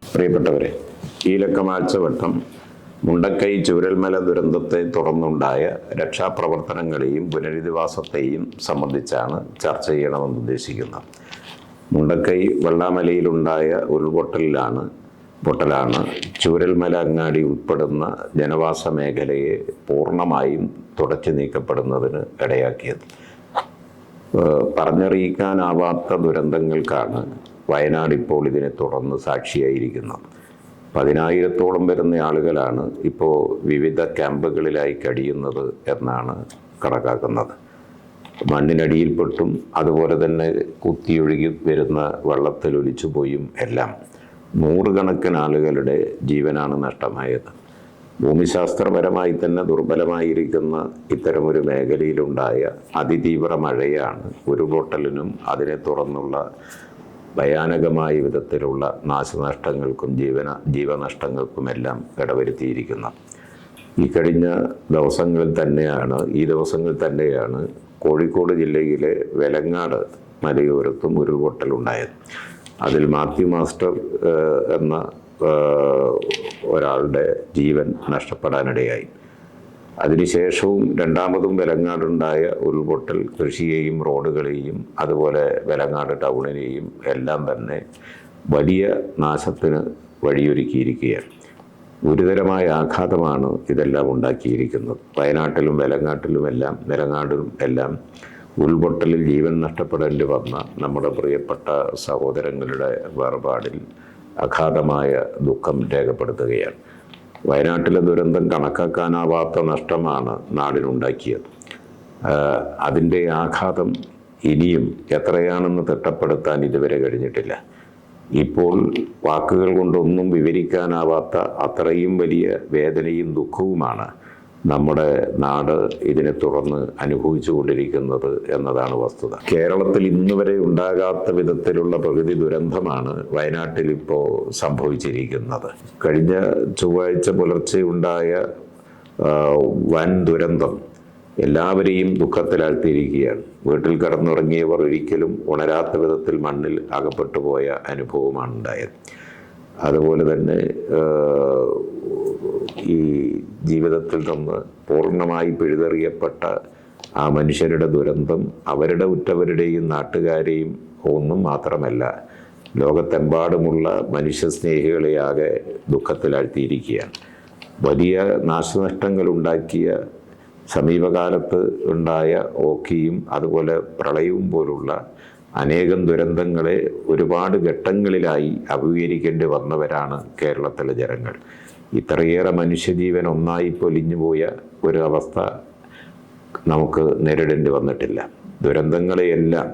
പ്രിയപ്പെട്ടവരെ, ഈലക്കമാഴ്ചവട്ടം മുണ്ടക്കൈ ചൂരൽമല ദുരന്തത്തെ തുടർന്നുണ്ടായ രക്ഷാപ്രവർത്തനങ്ങളെയും പുനരധിവാസത്തെയും സംബന്ധിച്ചാണ് ചർച്ച ചെയ്യണമെന്ന് ഉദ്ദേശിക്കുന്നത്. മുണ്ടക്കൈ വെള്ളാമലയിലുണ്ടായ ഉരുൾപൊട്ടലാണ് ചൂരൽമല അങ്ങാടി ഉൾപ്പെടുന്ന ജനവാസ മേഖലയെ പൂർണ്ണമായും തുടച്ചു നീക്കപ്പെടുന്നതിന് ഇടയാക്കിയത്. പറഞ്ഞറിയിക്കാനാവാത്ത ദുരന്തങ്ങൾക്കാണ് വയനാട് ഇപ്പോൾ ഇതിനെ തുടർന്ന് സാക്ഷിയായിരിക്കുന്നത്. 10,000-ഓളം വരുന്ന ആളുകളാണ് ഇപ്പോൾ വിവിധ ക്യാമ്പുകളിലായി കഴിയുന്നത് എന്നാണ് കണക്കാക്കുന്നത്. മണ്ണിനടിയിൽപ്പെട്ടും അതുപോലെ തന്നെ കുത്തിയൊഴുകി വരുന്ന വെള്ളത്തിൽ ഒലിച്ചുപോയും എല്ലാം നൂറുകണക്കിന് ആളുകളുടെ ജീവനാണ് നഷ്ടമായത്. ഭൂമിശാസ്ത്രപരമായി തന്നെ ദുർബലമായിരിക്കുന്ന ഇത്തരമൊരു മേഖലയിലുണ്ടായ അതിതീവ്ര മഴയാണ് ഉരുൾപൊട്ടലിനും അതിനെ തുടർന്നുള്ള ഭയാനകമായ വിധത്തിലുള്ള നാശനഷ്ടങ്ങൾക്കും ജീവനഷ്ടങ്ങൾക്കുമെല്ലാം ഇടവരുത്തിയിരിക്കുന്നത്. ഈ ദിവസങ്ങളിൽ തന്നെയാണ് കോഴിക്കോട് ജില്ലയിലെ വെലങ്ങാട് മലയോരത്തും ഉരുൾപൊട്ടലുണ്ടായത്. അതിൽ മാത്യു മാസ്റ്റർ എന്ന ഒരാളുടെ ജീവൻ നഷ്ടപ്പെടാനിടയായി. അതിനുശേഷവും രണ്ടാമതും വെലങ്ങാടുണ്ടായ ഉരുൾപൊട്ടൽ കൃഷിയെയും റോഡുകളെയും അതുപോലെ വെലങ്ങാട് ടൗണിനെയും എല്ലാം തന്നെ വലിയ നാശത്തിന് വഴിയൊരുക്കിയിരിക്കുകയാണ്. ഗുരുതരമായ ആഘാതമാണ് ഇതെല്ലാം ഉണ്ടാക്കിയിരിക്കുന്നത്. വയനാട്ടിലും നിലങ്ങാടിലും എല്ലാം ഉരുൾപൊട്ടലിൽ ജീവൻ നഷ്ടപ്പെടേണ്ടി വന്ന നമ്മുടെ പ്രിയപ്പെട്ട സഹോദരങ്ങളുടെ വേർപാടിൽ അഗാധമായ ദുഃഖം രേഖപ്പെടുത്തുകയാണ്. വയനാട്ടിലെ ദുരന്തം കണക്കാക്കാനാവാത്ത നഷ്ടമാണ് നാടിനുണ്ടാക്കിയത്. അതിൻ്റെ ആഘാതം ഇനിയും എത്രയാണെന്ന് തിട്ടപ്പെടുത്താൻ ഇതുവരെ കഴിഞ്ഞിട്ടില്ല. ഇപ്പോൾ വാക്കുകൾ കൊണ്ടൊന്നും വിവരിക്കാനാവാത്ത അത്രയും വലിയ വേദനയും ദുഃഖവുമാണ് നമ്മുടെ നാട് ഇതിനെ തുടർന്ന് അനുഭവിച്ചു കൊണ്ടിരിക്കുന്നത് എന്നതാണ് വസ്തുത. കേരളത്തിൽ ഇന്നുവരെ ഉണ്ടാകാത്ത വിധത്തിലുള്ള പ്രകൃതി ദുരന്തമാണ് വയനാട്ടിൽ ഇപ്പോൾ സംഭവിച്ചിരിക്കുന്നത്. കഴിഞ്ഞ ചൊവ്വാഴ്ച പുലർച്ചെ ഉണ്ടായ വൻ ദുരന്തം എല്ലാവരെയും ദുഃഖത്തിലാഴ്ത്തിയിരിക്കുകയാണ്. വീട്ടിൽ കിടന്നുറങ്ങിയവർ ഒരിക്കലും ഉണരാത്ത വിധത്തിൽ മണ്ണിൽ അകപ്പെട്ടു പോയ അനുഭവമാണ് ഉണ്ടായത്. അതുപോലെ തന്നെ ഈ ജീവിതത്തിൽ നിന്ന് പൂർണ്ണമായി പിഴുതെറിയപ്പെട്ട ആ മനുഷ്യരുടെ ദുരന്തം അവരുടെ ഉറ്റവരുടെയും നാട്ടുകാരെയും ഒന്നും മാത്രമല്ല, ലോകത്തെമ്പാടുമുള്ള മനുഷ്യസ്നേഹികളെയാകെ ദുഃഖത്തിലാഴ്ത്തിയിരിക്കുകയാണ്. വലിയ നാശനഷ്ടങ്ങൾ ഉണ്ടാക്കിയ സമീപകാലത്ത് ഉണ്ടായ ഓഖിയും അതുപോലെ പ്രളയവും പോലുള്ള അനേകം ദുരന്തങ്ങളെ ഒരുപാട് ഘട്ടങ്ങളിലായി അഭിമുഖീകരിക്കേണ്ടി വന്നവരാണ് കേരളത്തിലെ ജനങ്ങൾ. ഇത്രയേറെ മനുഷ്യജീവൻ ഒന്നായി പൊലിഞ്ഞുപോയ ഒരു അവസ്ഥ നമുക്ക് നേരിടേണ്ടി വന്നിട്ടില്ല. ദുരന്തങ്ങളെയെല്ലാം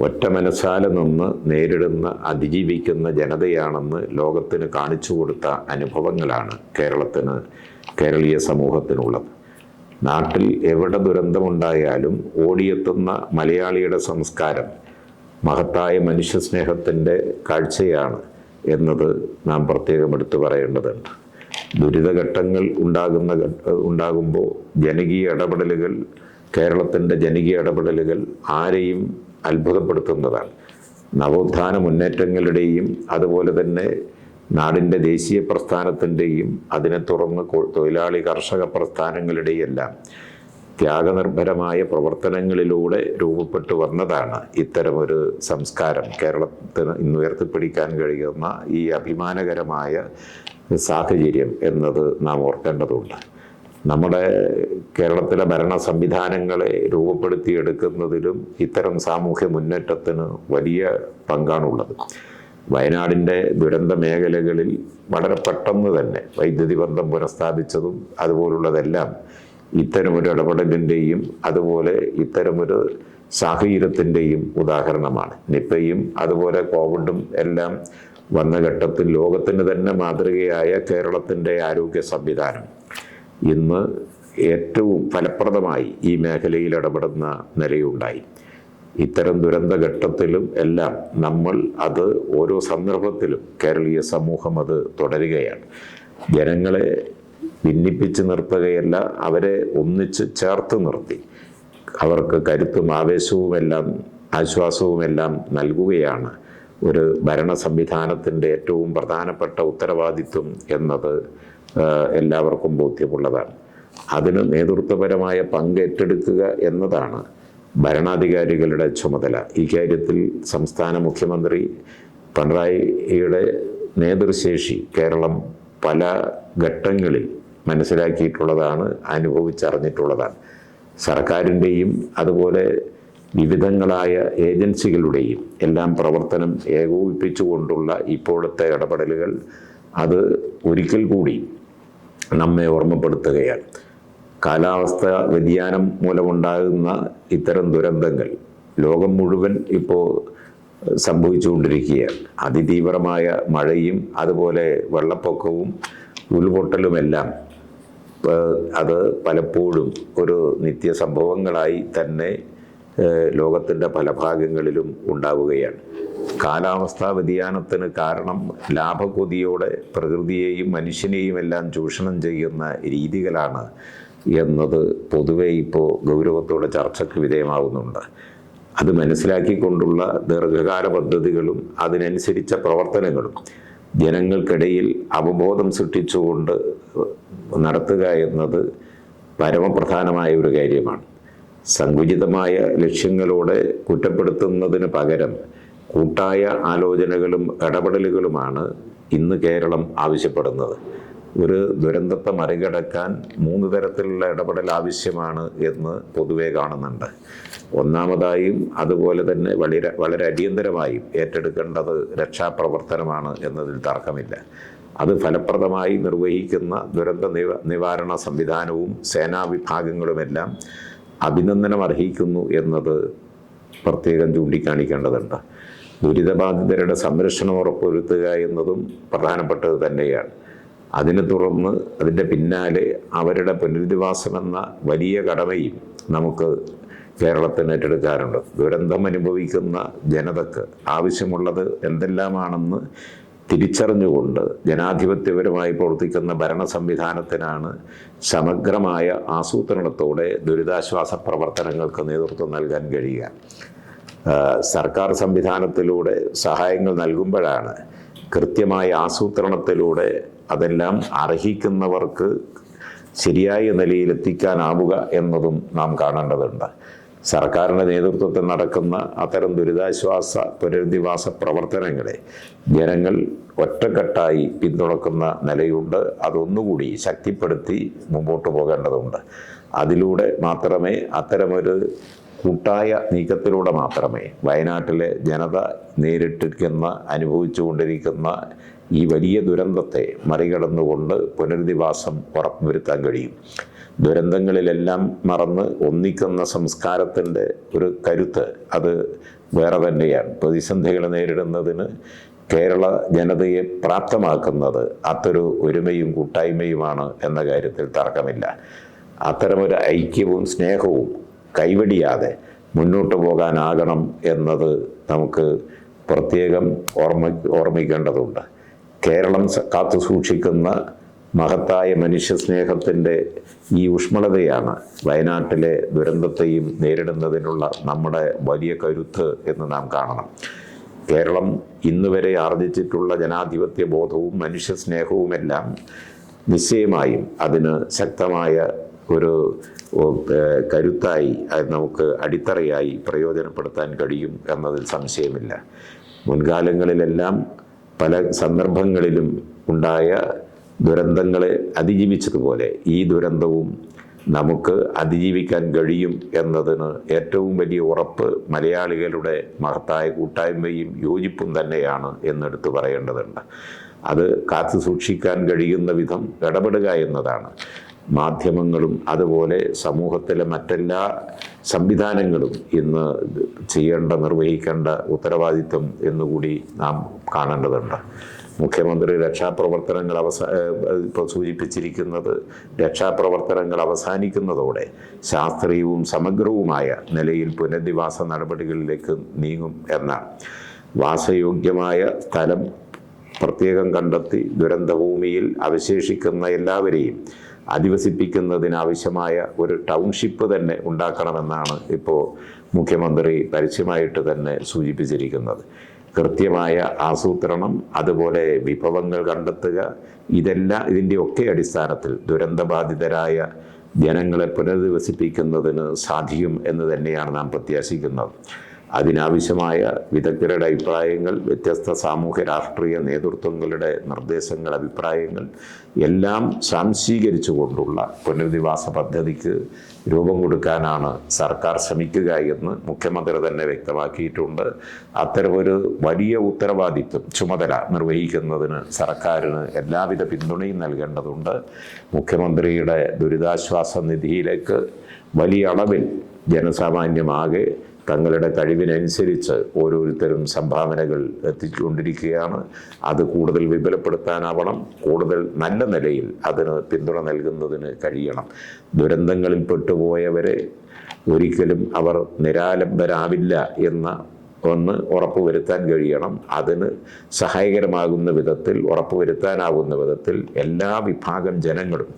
ഒറ്റ മനസ്സാലെ നിന്ന് നേരിടുന്ന അതിജീവിക്കുന്ന ജനതയാണെന്ന് ലോകത്തിന് കാണിച്ചു കൊടുത്ത അനുഭവങ്ങളാണ് കേരളീയ സമൂഹത്തിനുള്ളത്. നാട്ടിൽ എവിടെ ദുരന്തമുണ്ടായാലും ഓടിയെത്തുന്ന മലയാളിയുടെ സംസ്കാരം മഹത്തായ മനുഷ്യസ്നേഹത്തിൻ്റെ കാഴ്ചയാണ് എന്നത് നാം പ്രത്യേകം എടുത്തു പറയേണ്ടതുണ്ട്. ദുരിതഘട്ടങ്ങൾ ഉണ്ടാകുമ്പോൾ കേരളത്തിൻ്റെ ജനകീയ ഇടപെടലുകൾ ആരെയും അത്ഭുതപ്പെടുത്തുന്നതാണ്. നവോത്ഥാന മുന്നേറ്റങ്ങളുടെയും അതുപോലെ തന്നെ നാടിൻ്റെ ദേശീയ പ്രസ്ഥാനത്തിൻ്റെയും അതിനെ തുടർന്ന് തൊഴിലാളി കർഷക പ്രസ്ഥാനങ്ങളുടെയും എല്ലാം ത്യാഗനിർഭരമായ പ്രവർത്തനങ്ങളിലൂടെ രൂപപ്പെട്ടു വന്നതാണ് ഇത്തരമൊരു സംസ്കാരം. കേരളത്തിന് ഇന്ന് ഉയർത്തിപ്പിടിക്കാൻ കഴിയുന്ന ഈ അഭിമാനകരമായ സാഹചര്യം എന്നത് നാം ഓർക്കേണ്ടതുണ്ട്. നമ്മുടെ കേരളത്തിലെ ഭരണ സംവിധാനങ്ങളെ രൂപപ്പെടുത്തിയെടുക്കുന്നതിലും ഇത്തരം സാമൂഹ്യ മുന്നേറ്റത്തിന് വലിയ പങ്കാണുള്ളത്. വയനാടിൻ്റെ ദുരന്ത മേഖലകളിൽ വളരെ പെട്ടെന്ന് തന്നെ വൈദ്യുതി ബന്ധം പുനഃസ്ഥാപിച്ചതും അതുപോലുള്ളതെല്ലാം ഇത്തരമൊരു ഇടപെടലിൻ്റെയും അതുപോലെ ഇത്തരമൊരു സാഹചര്യത്തിൻ്റെയും ഉദാഹരണമാണ്. നിപ്പയും അതുപോലെ കോവിഡും എല്ലാം വന്ന ഘട്ടത്തിൽ ലോകത്തിന് തന്നെ മാതൃകയായ കേരളത്തിൻ്റെ ആരോഗ്യ സംവിധാനം ഇന്ന് ഏറ്റവും ഫലപ്രദമായി ഈ മേഖലയിൽ ഇടപെടുന്ന നിലയുണ്ടായി. ഇത്തരം ദുരന്തഘട്ടത്തിലും എല്ലാം നമ്മൾ അത് ഓരോ സന്ദർഭത്തിലും കേരളീയ സമൂഹം അത് തുടരുകയാണ്. ജനങ്ങളെ ഭിന്നിപ്പിച്ച് നിർത്തുകയല്ല, അവരെ ഒന്നിച്ച് ചേർത്ത് നിർത്തി അവർക്ക് കരുത്തും ആവേശവുമെല്ലാം ആശ്വാസവുമെല്ലാം നൽകുകയാണ് ഒരു ഭരണ സംവിധാനത്തിൻ്റെ ഏറ്റവും പ്രധാനപ്പെട്ട ഉത്തരവാദിത്വം എന്നത് എല്ലാവർക്കും ബോധ്യമുള്ളതാണ്. അതിന് നേതൃത്വപരമായ പങ്ക് ഏറ്റെടുക്കുക എന്നതാണ് ഭരണാധികാരികളുടെ ചുമതല. ഇക്കാര്യത്തിൽ സംസ്ഥാന മുഖ്യമന്ത്രി പിണറായിയുടെ നേതൃശേഷി കേരളം പല ഘട്ടങ്ങളിൽ മനസ്സിലാക്കിയിട്ടുള്ളതാണ്, അനുഭവിച്ചറിഞ്ഞിട്ടുള്ളതാണ്. സർക്കാരിൻ്റെയും അതുപോലെ വിവിധങ്ങളായ ഏജൻസികളുടെയും എല്ലാം പ്രവർത്തനം ഏകോപിപ്പിച്ചുകൊണ്ടുള്ള ഇപ്പോഴത്തെ ഇടപെടലുകൾ അത് ഒരിക്കൽ കൂടി നമ്മെ ഓർമ്മപ്പെടുത്തുകയാണ്. കാലാവസ്ഥ വ്യതിയാനം മൂലമുണ്ടാകുന്ന ഇത്തരം ദുരന്തങ്ങൾ ലോകം മുഴുവൻ ഇപ്പോൾ സംഭവിച്ചുകൊണ്ടിരിക്കുകയാണ്. അതിതീവ്രമായ മഴയും അതുപോലെ വെള്ളപ്പൊക്കവും ഉരുൾപൊട്ടലുമെല്ലാം അത് പലപ്പോഴും ഒരു നിത്യസംഭവങ്ങളായി തന്നെ ലോകത്തിൻ്റെ പല ഭാഗങ്ങളിലും ഉണ്ടാവുകയാണ്. കാലാവസ്ഥാ വ്യതിയാനത്തിന് കാരണം ലാഭകൊതിയോടെ പ്രകൃതിയെയും മനുഷ്യനെയും എല്ലാം ചൂഷണം ചെയ്യുന്ന രീതികളാണ് എന്നത് പൊതുവെ ഇപ്പോൾ ഗൗരവത്തോടെ ചർച്ചയ്ക്ക് വിധേയമാവുന്നുണ്ട്. അത് മനസ്സിലാക്കിക്കൊണ്ടുള്ള ദീർഘകാല പദ്ധതികളും അതിനനുസരിച്ച പ്രവർത്തനങ്ങളും ജനങ്ങൾക്കിടയിൽ അവബോധം സൃഷ്ടിച്ചുകൊണ്ട് നടത്തുക എന്നത് പരമപ്രധാനമായ ഒരു കാര്യമാണ്. സങ്കുചിതമായ ലക്ഷ്യങ്ങളോടെ കുറ്റപ്പെടുത്തുന്നതിന് പകരം കൂട്ടായ ആലോചനകളും ഇടപെടലുകളുമാണ് ഇന്ന് കേരളം ആവശ്യപ്പെടുന്നത്. ഒരു ദുരന്തത്തെ മറികടക്കാൻ 3 തരത്തിലുള്ള ഇടപെടൽ ആവശ്യമാണ് എന്ന് പൊതുവെ കാണുന്നുണ്ട്. ഒന്നാമതായും അതുപോലെ തന്നെ വളരെ അടിയന്തരമായും ഏറ്റെടുക്കേണ്ടത് രക്ഷാപ്രവർത്തനമാണ് എന്നതിൽ തർക്കമില്ല. അത് ഫലപ്രദമായി നിർവഹിക്കുന്ന ദുരന്ത നിവാരണ സംവിധാനവും സേനാ വിഭാഗങ്ങളുമെല്ലാം അഭിനന്ദനം അർഹിക്കുന്നു എന്നത് പ്രത്യേകം ചൂണ്ടിക്കാണിക്കേണ്ടതുണ്ട്. ദുരിതബാധിതരുടെ സംരക്ഷണം ഉറപ്പുവരുത്തുക എന്നതും പ്രധാനപ്പെട്ടത് തന്നെയാണ്. അതിനെ തുടർന്ന് അതിൻ്റെ പിന്നാലെ അവരുടെ പുനരധിവാസമെന്ന വലിയ കടമയും നമുക്ക് കേരളത്തിന് ഏറ്റെടുക്കാറുണ്ട്. ദുരന്തം അനുഭവിക്കുന്ന ജനതക്ക് ആവശ്യമുള്ളത് എന്തെല്ലാമാണെന്ന് തിരിച്ചറിഞ്ഞുകൊണ്ട് ജനാധിപത്യപരമായി പ്രവർത്തിക്കുന്ന ഭരണ സംവിധാനത്തിനാണ് സമഗ്രമായ ആസൂത്രണത്തോടെ ദുരിതാശ്വാസ പ്രവർത്തനങ്ങൾക്ക് നേതൃത്വം നൽകാൻ കഴിയുക. സർക്കാർ സംവിധാനത്തിലൂടെ സഹായങ്ങൾ നൽകുമ്പോഴാണ് കൃത്യമായ ആസൂത്രണത്തിലൂടെ അതെല്ലാം അർഹിക്കുന്നവർക്ക് ശരിയായ നിലയിൽ എത്തിക്കാനാവുക എന്നതും നാം കാണേണ്ടതുണ്ട്. സർക്കാരിൻ്റെ നേതൃത്വത്തിൽ നടക്കുന്ന അത്തരം ദുരിതാശ്വാസ പുനരധിവാസ പ്രവർത്തനങ്ങളെ ജനങ്ങൾ ഒറ്റക്കെട്ടായി പിന്തുണക്കുന്ന നിലയുണ്ട്. അതൊന്നുകൂടി ശക്തിപ്പെടുത്തി മുമ്പോട്ട് പോകേണ്ടതുണ്ട്. അതിലൂടെ മാത്രമേ അത്തരമൊരു കൂട്ടായ നീക്കത്തിലൂടെ മാത്രമേ വയനാട്ടിലെ ജനത നേരിട്ടിരിക്കുന്ന അനുഭവിച്ചുകൊണ്ടിരിക്കുന്ന ഈ വലിയ ദുരന്തത്തെ മറികടന്നുകൊണ്ട് പുനരധിവാസം ഉറപ്പുവരുത്താൻ കഴിയും. ദുരന്തങ്ങളിലെല്ലാം മറന്ന് ഒന്നിക്കുന്ന സംസ്കാരത്തിൻ്റെ ഒരു കരുത്ത് അത് വേറെ തന്നെയാണ്. പ്രതിസന്ധികൾ നേരിടുന്നതിന് കേരള ജനതയെ പ്രാപ്തമാക്കുന്നത് അതൊരു ഒരുമയും കൂട്ടായ്മയുമാണ് എന്ന കാര്യത്തിൽ തർക്കമില്ല. അത്തരമൊരു ഐക്യവും സ്നേഹവും കൈവെടിയാതെ മുന്നോട്ട് പോകാനാകണം എന്നത് നമുക്ക് പ്രത്യേകം ഓർമ്മിക്കേണ്ടതുണ്ട്. കേരളം കാത്തു സൂക്ഷിക്കുന്ന മഹത്തായ മനുഷ്യസ്നേഹത്തിൻ്റെ ഈ ഊഷ്മളതയാണ് വയനാട്ടിലെ ദുരന്തത്തെയും നേരിടുന്നതിനുള്ള നമ്മുടെ വലിയ കരുത്ത് എന്ന് നാം കാണണം. കേരളം ഇന്നുവരെ ആർജിച്ചിട്ടുള്ള ജനാധിപത്യ ബോധവും മനുഷ്യസ്നേഹവുമെല്ലാം നിശ്ചയമായും അതിന് ശക്തമായ ഒരു കരുത്തായി നമുക്ക് അടിത്തറയായി പ്രയോജനപ്പെടുത്താൻ കഴിയും എന്നതിൽ സംശയമില്ല. മുൻകാലങ്ങളിലെല്ലാം പല സന്ദർഭങ്ങളിലും ഉണ്ടായ ദുരന്തങ്ങളെ അതിജീവിച്ചതുപോലെ ഈ ദുരന്തവും നമുക്ക് അതിജീവിക്കാൻ കഴിയും എന്നതിന് ഏറ്റവും വലിയ ഉറപ്പ് മലയാളികളുടെ മഹത്തായ കൂട്ടായ്മയും യോജിപ്പും തന്നെയാണ് എന്നെടുത്ത് പറയേണ്ടതുണ്ട്. അത് കാത്തു സൂക്ഷിക്കാൻ കഴിയുന്ന വിധം ഇടപെടുക എന്നതാണ് മാധ്യമങ്ങളും അതുപോലെ സമൂഹത്തിലെ മറ്റെല്ലാ സംവിധാനങ്ങളും ഇന്ന് നിർവഹിക്കേണ്ട ഉത്തരവാദിത്വം എന്നുകൂടി നാം കാണേണ്ടതുണ്ട്. മുഖ്യമന്ത്രി രക്ഷാപ്രവർത്തനങ്ങൾ ഇപ്പോൾ സൂചിപ്പിച്ചിരിക്കുന്നത് രക്ഷാപ്രവർത്തനങ്ങൾ അവസാനിക്കുന്നതോടെ ശാസ്ത്രീയവും സമഗ്രവുമായ നിലയിൽ പുനരധിവാസ നടപടികളിലേക്ക് നീങ്ങും എന്നാണ്. വാസയോഗ്യമായ സ്ഥലം പ്രത്യേകം കണ്ടെത്തി ദുരന്തഭൂമിയിൽ അവശേഷിക്കുന്ന എല്ലാവരെയും അധിവസിപ്പിക്കുന്നതിനാവശ്യമായ ഒരു ടൗൺഷിപ്പ് തന്നെ ഉണ്ടാക്കണമെന്നാണ് ഇപ്പോൾ മുഖ്യമന്ത്രി പരസ്യമായിട്ട് തന്നെ സൂചിപ്പിച്ചിരിക്കുന്നത്. കൃത്യമായ ആസൂത്രണം, അതുപോലെ വിഭവങ്ങൾ കണ്ടെത്തുക, ഇതിൻ്റെയൊക്കെ അടിസ്ഥാനത്തിൽ ദുരന്തബാധിതരായ ജനങ്ങളെ പുനരധിവസിപ്പിക്കുന്നതിന് സാധിക്കും എന്ന് തന്നെയാണ് നാം പ്രത്യാശിക്കുന്നത്. അതിനാവശ്യമായ വിദഗ്ധരുടെ അഭിപ്രായങ്ങൾ, വ്യത്യസ്ത സാമൂഹ്യ രാഷ്ട്രീയ നേതൃത്വങ്ങളുടെ നിർദ്ദേശങ്ങൾ, അഭിപ്രായങ്ങൾ എല്ലാം സ്വാംശീകരിച്ചുകൊണ്ടുള്ള പുനരധിവാസ പദ്ധതിക്ക് രൂപം കൊടുക്കാനാണ് സർക്കാർ ശ്രമിക്കുക എന്ന് മുഖ്യമന്ത്രി തന്നെ വ്യക്തമാക്കിയിട്ടുണ്ട്. അത്തരമൊരു വലിയ ഉത്തരവാദിത്വം, ചുമതല നിർവഹിക്കുന്നതിന് സർക്കാരിന് എല്ലാവിധ പിന്തുണയും നൽകേണ്ടതുണ്ട്. മുഖ്യമന്ത്രിയുടെ ദുരിതാശ്വാസ നിധിയിലേക്ക് വലിയ അളവിൽ ജനസാമാന്യമാകെ തങ്ങളുടെ കഴിവിനനുസരിച്ച് ഓരോരുത്തരും സംഭാവനകൾ എത്തിച്ചുകൊണ്ടിരിക്കുകയാണ്. അത് കൂടുതൽ വിപുലപ്പെടുത്താനാവണം. കൂടുതൽ നല്ല നിലയിൽ അതിന് പിന്തുണ നൽകുന്നതിന് കഴിയണം. ദുരന്തങ്ങളിൽ പെട്ടുപോയവരെ ഒരിക്കലും അവർ നിരാലംബരാവില്ല ഒന്ന് ഉറപ്പുവരുത്താൻ കഴിയണം. അതിന് സഹായകരമാകുന്ന വിധത്തിൽ, ഉറപ്പുവരുത്താനാകുന്ന വിധത്തിൽ എല്ലാ വിഭാഗം ജനങ്ങളും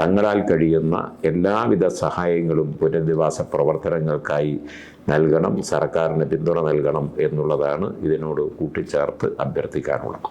തങ്ങളാൽ കഴിയുന്ന എല്ലാവിധ സഹായങ്ങളും പുനരധിവാസ പ്രവർത്തനങ്ങൾക്കായി നൽകണം, സർക്കാരിന് പിന്തുണ നൽകണം എന്നുള്ളതാണ് ഇതിനോട് കൂട്ടിച്ചേർത്ത് അഭ്യർത്ഥിക്കാനുള്ളത്.